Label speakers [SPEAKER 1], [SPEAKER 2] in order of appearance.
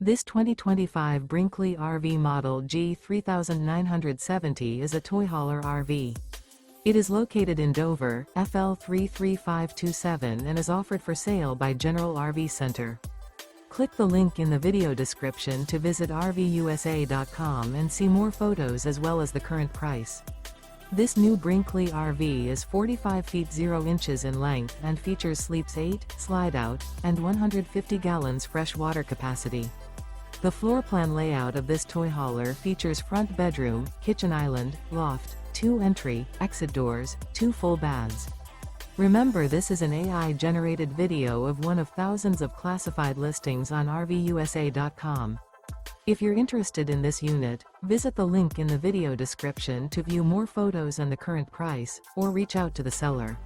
[SPEAKER 1] This 2025 Brinkley RV Model G 3970 is a toy hauler RV. It is located in Dover, FL 33527 and is offered for sale by General RV Center. Click the link in the video description to visit RVUSA.com and see more photos as well as the current price. This new Brinkley RV is 45 feet 0 inches in length and features sleeps 8, slide-out, and 150 gallons fresh water capacity. The floor plan layout of this toy hauler features front bedroom, kitchen island, loft, 2 entry, exit doors, 2 full baths. Remember, this is an AI-generated video of one of thousands of classified listings on RVUSA.com. If you're interested in this unit, visit the link in the video description to view more photos and the current price, or reach out to the seller.